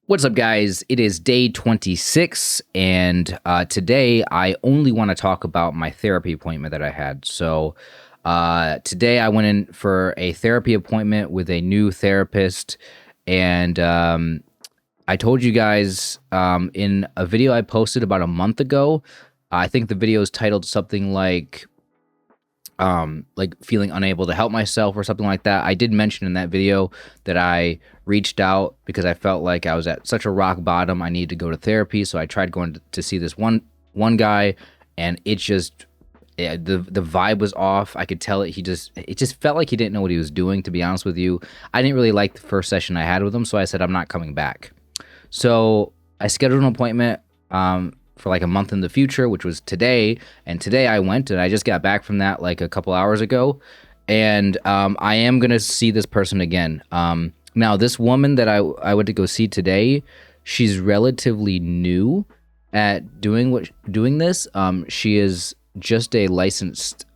What's up, guys? It is day 26, and today I only want to talk about my therapy appointment that I had. So today I went in for a therapy appointment with a new therapist, and I told you guys in a video I posted about a month ago. I think the video is titled something like feeling unable to help myself or something like that. I did mention in that video that I reached out because I felt like I was at such a rock bottom. I needed to go to therapy. So I tried going to see this one guy, and it just, the vibe was off. I could tell it. It just felt like he didn't know what he was doing, to be honest with you. I didn't really like the first session I had with him. So I said, I'm not coming back. So I scheduled an appointment, for like a month in the future, which was today. And today I went, and I just got back from that like a couple hours ago. And I am going to see this person again. Now, this woman that I went to go see today, she's relatively new at doing this. She is just a licensed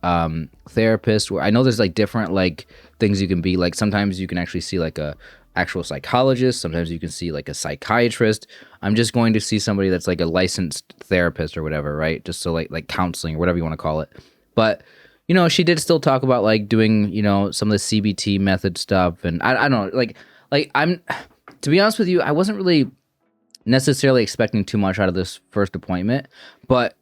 therapist, where I know there's like different like things you can be. Like sometimes you can actually see like a actual psychologist. Sometimes you can see like a psychiatrist. I'm just going to see somebody that's like a licensed therapist or whatever, right? Just so like counseling or whatever you want to call it. But you know, she did still talk about like doing, you know, some of the CBT method stuff, and I don't know, like I'm, to be honest with you, I wasn't really necessarily expecting too much out of this first appointment, but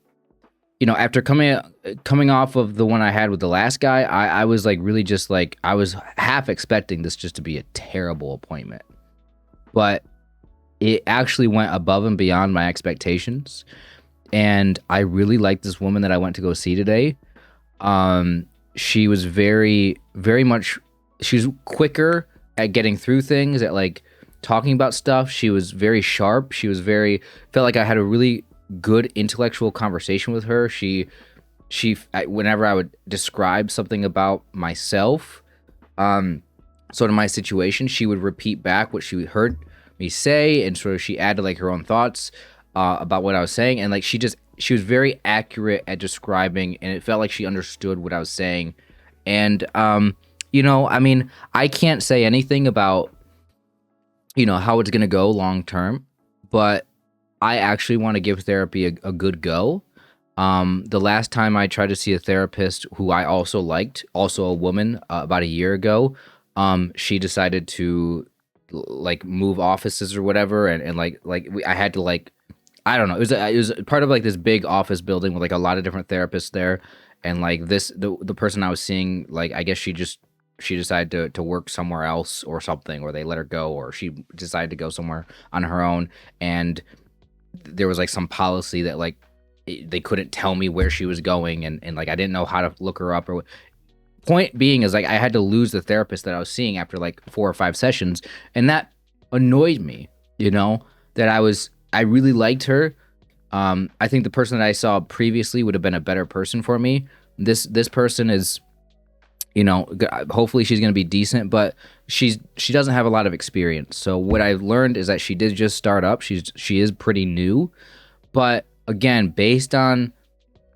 you know, after coming off of the one I had with the last guy, I was like really just like, I was half expecting this just to be a terrible appointment, but it actually went above and beyond my expectations. And I really liked this woman that I went to go see today. She was very much, she was quicker at getting through things, at like talking about stuff. She was very sharp. She was felt like I had a really good intellectual conversation with her. Whenever I would describe something about myself, sort of my situation, she would repeat back what she heard me say, and sort of she added like her own thoughts about what I was saying, and like she was very accurate at describing, and it felt like she understood what I was saying. And you know, I mean, I can't say anything about, you know, how it's gonna go long term, but I actually want to give therapy a good go. The last time I tried to see a therapist who I also liked, also a woman, about a year ago, she decided to like move offices or whatever, and I had to like, I don't know, it was part of like this big office building with like a lot of different therapists there, and like the person I was seeing, like I guess she decided to work somewhere else or something, or they let her go, or she decided to go somewhere on her own, and there was like some policy that like they couldn't tell me where she was going, and like I didn't know how to look her up. Or point being is like I had to lose the therapist that I was seeing after like 4 or 5 sessions, and that annoyed me, you know, that I really liked her. I think the person that I saw previously would have been a better person for me. This person is, you know, hopefully she's going to be decent, but she doesn't have a lot of experience. So what I've learned is that she did just start up. She is pretty new, but again, based on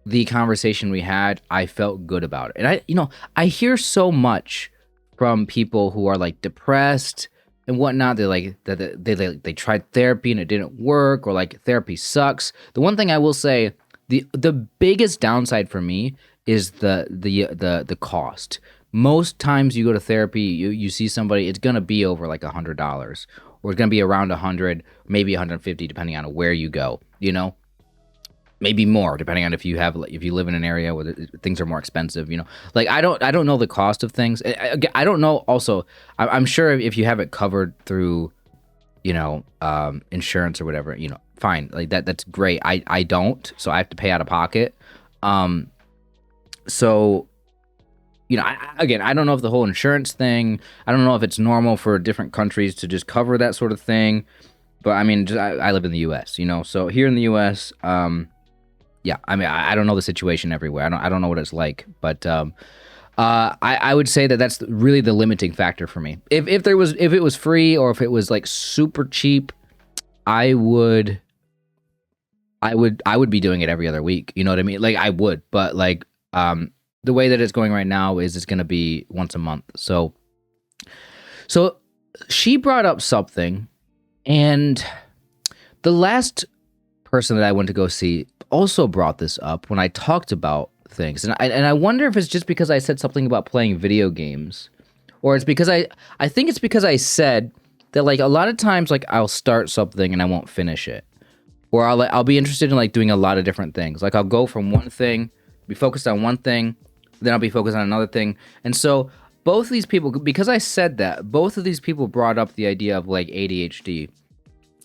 the conversation we had, I felt good about it. And I hear so much from people who are like depressed and whatnot. They're like they tried therapy and it didn't work, or like therapy sucks. The one thing I will say, the biggest downside for me is the cost. Most times you go to therapy, you see somebody, it's gonna be over like $100, or it's gonna be around 100, maybe 150, depending on where you go. You know, maybe more depending on if you live in an area where things are more expensive. You know, like I don't know the cost of things. I don't know. Also, I'm sure if you have it covered through, you know, insurance or whatever, you know, fine, like that's great. I don't, so I have to pay out of pocket. So, you know, I don't know if the whole insurance thing, I don't know if it's normal for different countries to just cover that sort of thing, but I mean, I live in the U.S., you know, so here in the U.S., yeah, I mean, I don't know the situation everywhere. I don't know what it's like, but I would say that that's really the limiting factor for me. If it was free, or if it was like super cheap, I would be doing it every other week. You know what I mean? Like I would, but like the way that it's going right now is it's going to be once a month. So she brought up something, and the last person that I went to go see also brought this up when I talked about things, and I wonder if it's just because I said something about playing video games, or it's because I think it's because I said that like a lot of times like I'll start something and I won't finish it, or I'll be interested in like doing a lot of different things. Like I'll go from one thing, be focused on one thing, then I'll be focused on another thing, and so both of these people, because I said that, both of these people brought up the idea of like ADHD.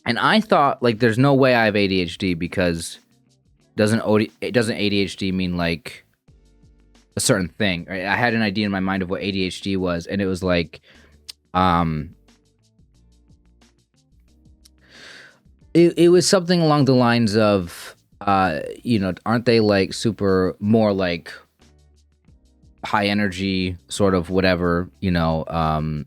And I thought, like, there's no way I have ADHD because doesn't ADHD mean, like, a certain thing, right? I had an idea in my mind of what ADHD was, and it was, like, it was something along the lines of, aren't they, like, more, like, high energy, sort of whatever, or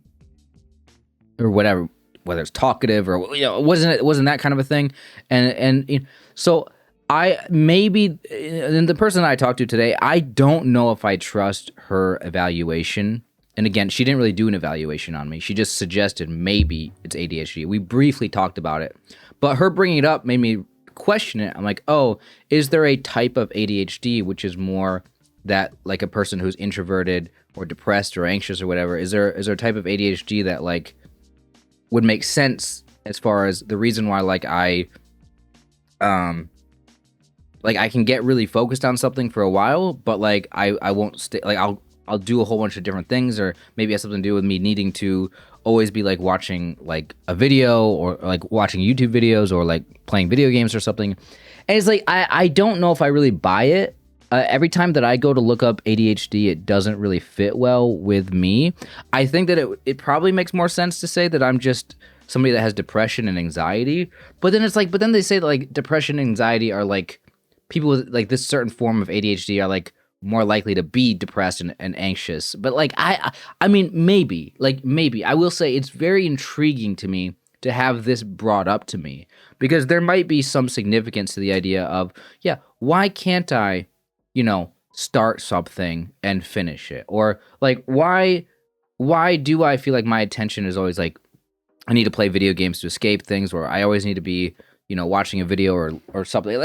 whatever, whether it's talkative or it wasn't that kind of a thing, and so and the person I talked to today, I don't know if I trust her evaluation. And again, she didn't really do an evaluation on me. She just suggested maybe it's ADHD. We briefly talked about it, but her bringing it up made me question it. I'm like, oh, is there a type of ADHD which is more that like a person who's introverted or depressed or anxious or whatever? Is there a type of ADHD that like would make sense as far as the reason why like I can get really focused on something for a while, but like I won't stay, like I'll do a whole bunch of different things, or maybe it has something to do with me needing to always be like watching like a video or like watching YouTube videos or like playing video games or something. And it's like I don't know if I really buy it. Every time that I go to look up ADHD, it doesn't really fit well with me. I think that it probably makes more sense to say that I'm just somebody that has depression and anxiety. But then it's like, but then they say that like depression and anxiety are like people with like this certain form of ADHD are like more likely to be depressed and anxious. But like I mean maybe I will say it's very intriguing to me to have this brought up to me, because there might be some significance to the idea of, yeah, why can't I start something and finish it? Or like, why do I feel like my attention is always like, I need to play video games to escape things, or I always need to be, watching a video or something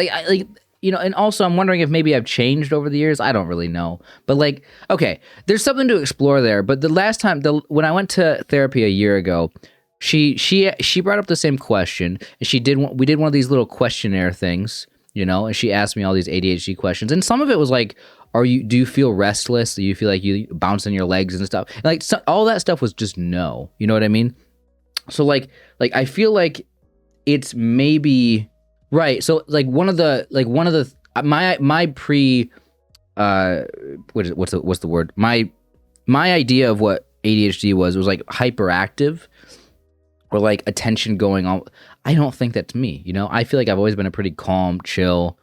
and also I'm wondering if maybe I've changed over the years. I don't really know, but like, okay, there's something to explore there. But the last time, when I went to therapy a year ago, she brought up the same question, and we did one of these little questionnaire things, and she asked me all these ADHD questions, and some of it was like, do you feel restless? Do you feel like you bounce on your legs and stuff? And like all that stuff was just no, you know what I mean? So like I feel like it's maybe right. So like one of the my pre what's the word? My idea of what ADHD was like hyperactive, or like attention going on. I don't think that's me. I feel like I've always been a pretty calm, chill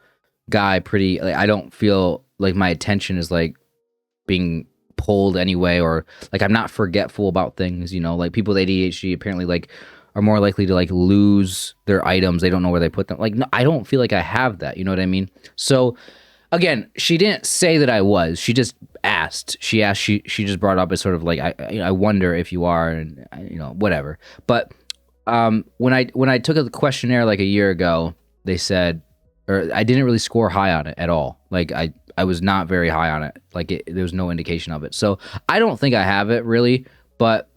guy. I don't feel like my attention is like being pulled anyway, or like I'm not forgetful about things. Like people with ADHD apparently like are more likely to like lose their items. They don't know where they put them. Like, no, I don't feel like I have that. You know what I mean? So again, she didn't say that I was. She just asked. She just brought up as sort of like, I wonder if you are, and whatever. But when I took a questionnaire like a year ago, they said, or I didn't really score high on it at all. Like I was not very high on it. Like there was no indication of it. So I don't think I have it really. But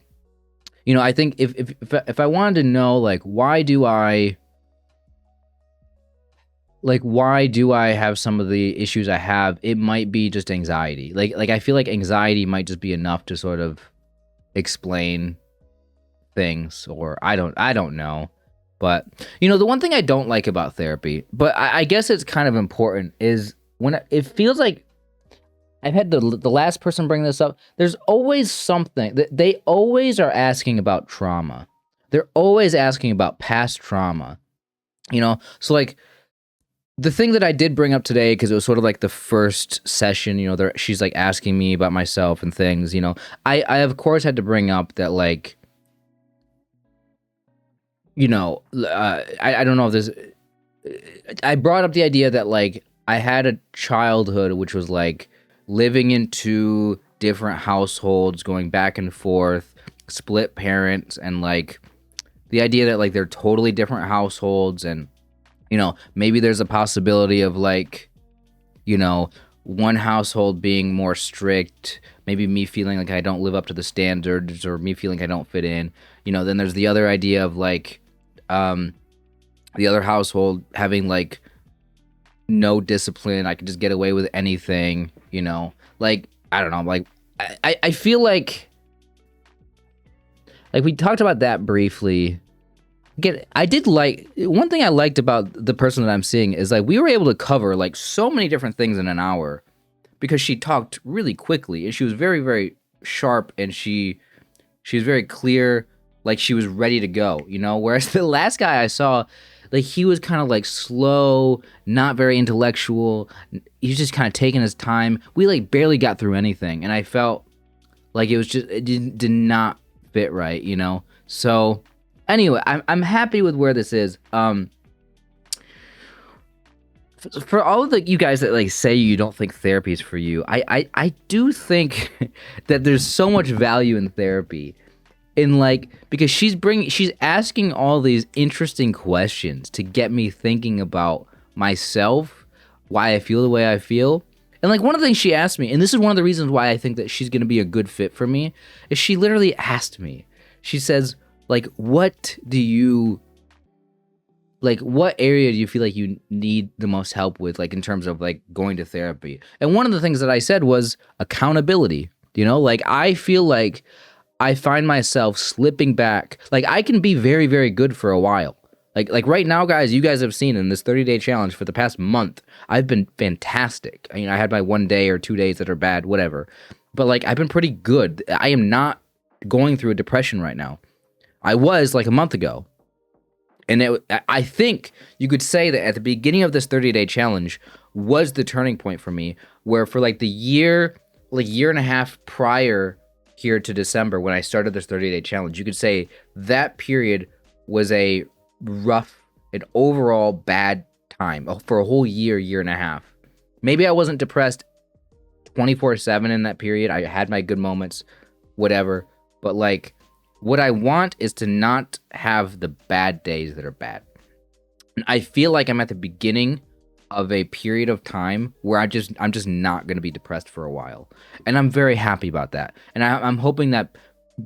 I think if I wanted to know like why do I have some of the issues I have, it might be just anxiety. Like I feel like anxiety might just be enough to sort of explain things, or I don't know. But the one thing I don't like about therapy, but I guess it's kind of important, is when it feels like I've had the last person bring this up. There's always something that they always are asking about trauma. They're always asking about past trauma. So like the thing that I did bring up today, because it was sort of like the first session, she's like asking me about myself and things. I of course had to bring up that like, I don't know if this. I brought up the idea that like I had a childhood which was like living in two different households, going back and forth, split parents, and like the idea that like they're totally different households, and Maybe there's a possibility of like, one household being more strict, maybe me feeling like I don't live up to the standards, or me feeling I don't fit in. Then there's the other idea of like, the other household having like no discipline. I could just get away with anything, like, I don't know, like, I feel like we talked about that briefly. Again, I did like, one thing I liked about the person that I'm seeing is like we were able to cover like so many different things in an hour, because she talked really quickly and she was very, very sharp, and she was very clear, like she was ready to go, whereas the last guy I saw, like he was kind of like slow, not very intellectual. He was just kind of taking his time. We like barely got through anything, and I felt like it did not fit right, So anyway, I'm happy with where this is. For all of you guys that like say you don't think therapy is for you, I do think that there's so much value in therapy. In like, because she's asking all these interesting questions to get me thinking about myself, why I feel the way I feel. And like one of the things she asked me, and this is one of the reasons why I think that she's going to be a good fit for me, is she literally asked me, she says, like, what area do you feel like you need the most help with, like in terms of like going to therapy? And one of the things that I said was accountability. Like I feel like I find myself slipping back. Like I can be very, very good for a while. Like right now, guys, you guys have seen in this 30-day challenge for the past month, I've been fantastic. I had my 1 day or 2 days that are bad, whatever. But like I've been pretty good. I am not going through a depression right now. I was like a month ago. And I think you could say that at the beginning of this 30-day challenge was the turning point for me, where for like the year and a half prior here to December, when I started this 30-day challenge, you could say that period was a rough and overall bad time for a whole year and a half. Maybe I wasn't depressed 24/7 in that period. I had my good moments, whatever. But like, what I want is to not have the bad days that are bad. And I feel like I'm at the beginning of a period of time where I'm just not going to be depressed for a while. And I'm very happy about that. And I'm hoping that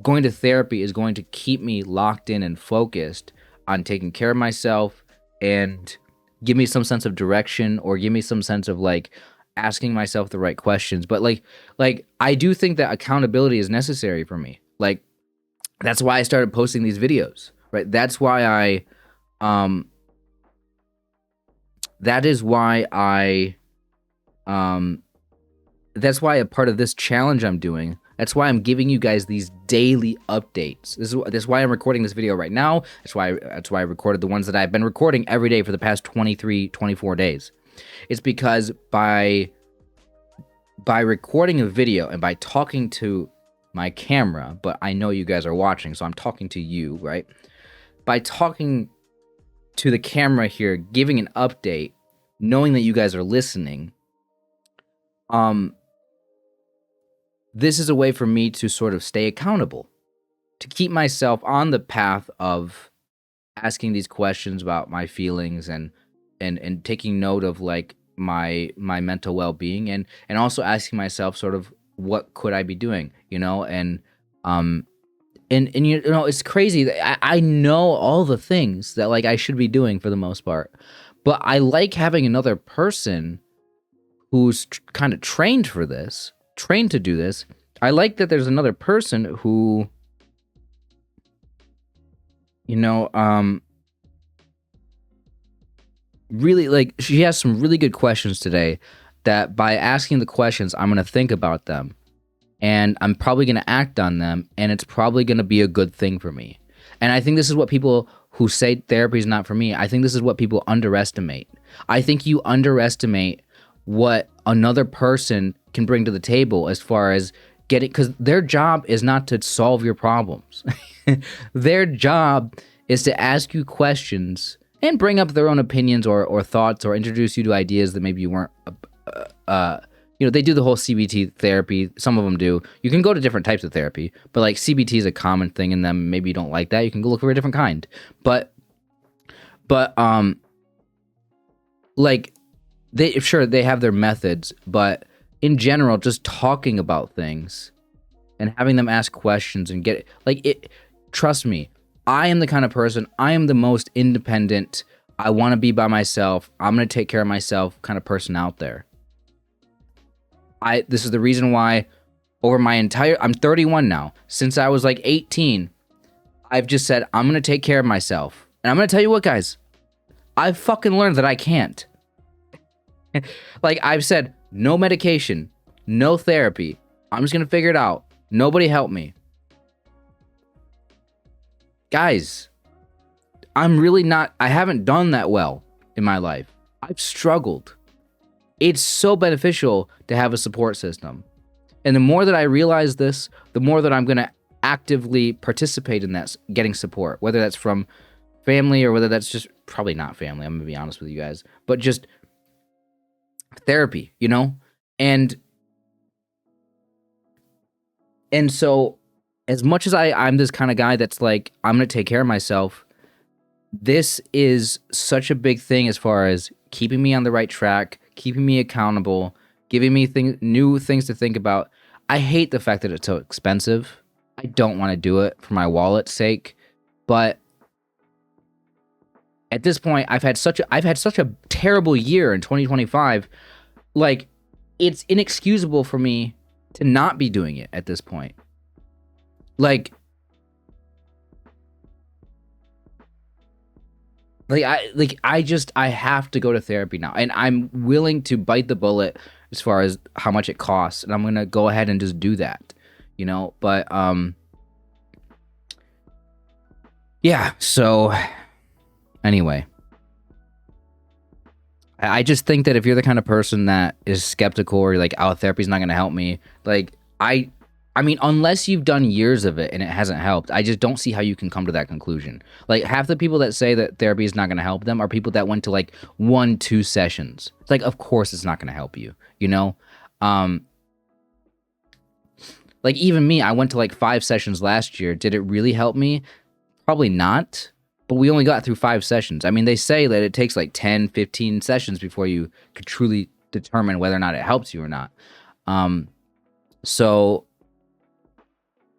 going to therapy is going to keep me locked in and focused on taking care of myself, and give me some sense of direction, or give me some sense of like asking myself the right questions. But like I do think that accountability is necessary for me. Like that's why I started posting these videos, right? That's why that's why a part of this challenge I'm doing, that's why I'm giving you guys these daily updates. This is why I'm recording this video right now. That's why I recorded the ones that I've been recording every day for the past 23, 24 days. It's because by recording a video and by talking to my camera, but I know you guys are watching, so I'm talking to you, right? By talking to the camera here, giving an update, knowing that you guys are listening, this is a way for me to sort of stay accountable, to keep myself on the path of asking these questions about my feelings, and taking note of like my mental well-being, and also asking myself sort of, what could I be doing, and it's crazy that I know all the things that like I should be doing for the most part, but I like having another person who's kind of trained to do this. I like that there's another person who, really, like, she has some really good questions today that by asking the questions, I'm going to think about them, and I'm probably going to act on them, and it's probably going to be a good thing for me. And I think this is what people who say therapy is not for me, I think this is what people underestimate. I think you underestimate what another person can bring to the table as far as getting, because their job is not to solve your problems. Their job is to ask you questions and bring up their own opinions or thoughts, or introduce you to ideas that maybe you weren't, they do the whole CBT therapy. Some of them do. You can go to different types of therapy, but like CBT is a common thing in them. Maybe you don't like that. You can go look for a different kind. But like they have their methods, but in general, just talking about things and having them ask questions and get like it. Trust me, I am the kind of person. I am the most independent. I want to be by myself. I'm gonna take care of myself kind of person out there. This is the reason why over my entire, I'm 31 now. Since I was like 18, I've just said, I'm going to take care of myself. And I'm going to tell you what, guys, I've fucking learned that I can't. Like I've said, no medication, no therapy. I'm just going to figure it out. Nobody help me. Guys, I'm really not, I haven't done that well in my life. I've struggled. It's so beneficial to have a support system. And the more that I realize this, the more that I'm going to actively participate in that, getting support, whether that's from family or whether that's just, probably not family, I'm going to be honest with you guys, but just therapy, you know? And so as much as I'm this kind of guy that's like, I'm going to take care of myself, this is such a big thing as far as keeping me on the right track, keeping me accountable, giving me new things to think about. I hate the fact that it's so expensive. I don't want to do it for my wallet's sake, but at this point, I've had such a terrible year in 2025. Like, it's inexcusable for me to not be doing it at this point. Like I have to go to therapy now, and I'm willing to bite the bullet as far as how much it costs, and I'm gonna go ahead and just do that, you know. But yeah. So anyway, I just think that if you're the kind of person that is skeptical or you're like, oh, therapy's not gonna help me, like I mean, unless you've done years of it and it hasn't helped, I just don't see how you can come to that conclusion. Like, half the people that say that therapy is not going to help them are people that went to like 1-2 sessions. It's like, of course it's not going to help you, you know? Like, even me, I went to like 5 sessions last year. Did it really help me? Probably not, but we only got through 5 sessions. I mean, they say that it takes like 10, 15 sessions before you could truly determine whether or not it helps you or not. So...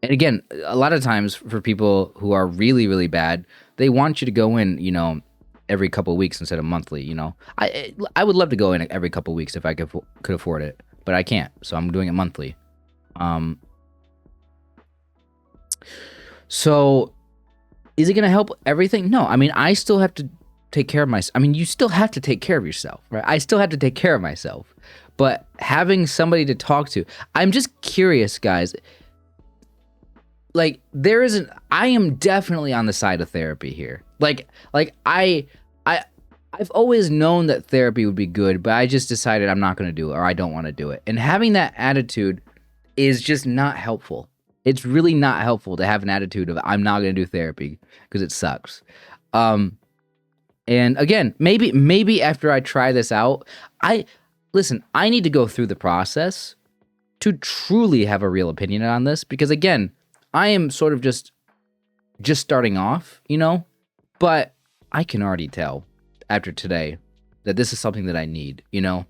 And again, a lot of times for people who are really, really bad, they want you to go in, you know, every couple of weeks instead of monthly, you know. I would love to go in every couple of weeks if I could afford it, but I can't, so I'm doing it monthly. So is it going to help everything? No, I mean, I still have to take care of myself. I mean, you still have to take care of yourself, right? I still have to take care of myself, but having somebody to talk to, I'm just curious, guys. Like, I am definitely on the side of therapy here. Like I've always known that therapy would be good, but I just decided I'm not going to do it, or I don't want to do it. And having that attitude is just not helpful. It's really not helpful to have an attitude of, I'm not going to do therapy because it sucks. And again, maybe after I try this out, I need to go through the process to truly have a real opinion on this, because again, I am sort of just starting off, you know, but I can already tell after today that this is something that I need, you know,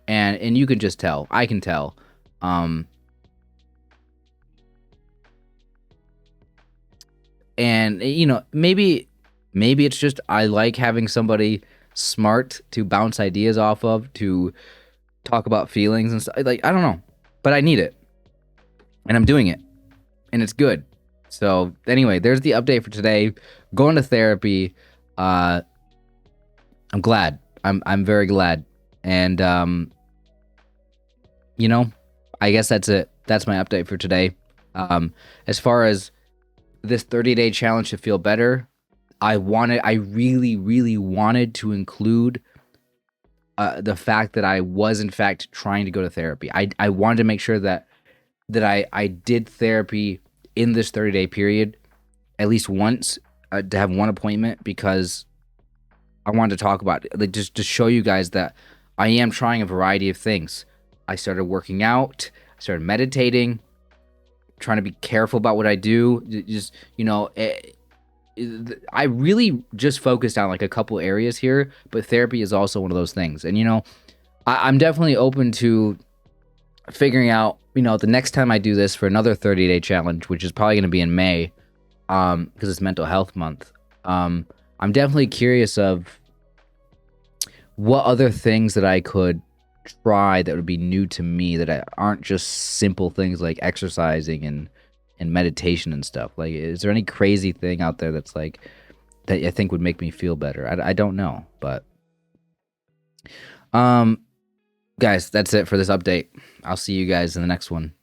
and you can just tell, I can tell. And you know, maybe it's just, I like having somebody smart to bounce ideas off of, to talk about feelings and stuff. Like, I don't know, but I need it, and I'm doing it. And it's good. So anyway, there's the update for today. Going to therapy. I'm glad. I'm very glad. And you know, I guess that's it. That's my update for today. As far as this 30-day challenge to feel better, I really, really wanted to include the fact that I was in fact trying to go to therapy. I wanted to make sure that I did therapy in this 30-day period at least once, to have one appointment, because I wanted to talk about it, like, just to show you guys that I am trying a variety of things. I started working out, I started meditating, trying to be careful about what I do. Just, you know, I really just focused on like a couple areas here, but therapy is also one of those things. And I'm definitely open to figuring out, the next time I do this for another 30-day challenge, which is probably going to be in May, because it's Mental Health Month. I'm definitely curious of what other things that I could try that would be new to me that aren't just simple things like exercising and meditation and stuff. Like, is there any crazy thing out there that's like that I think would make me feel better? I don't know, but guys, that's it for this update. I'll see you guys in the next one.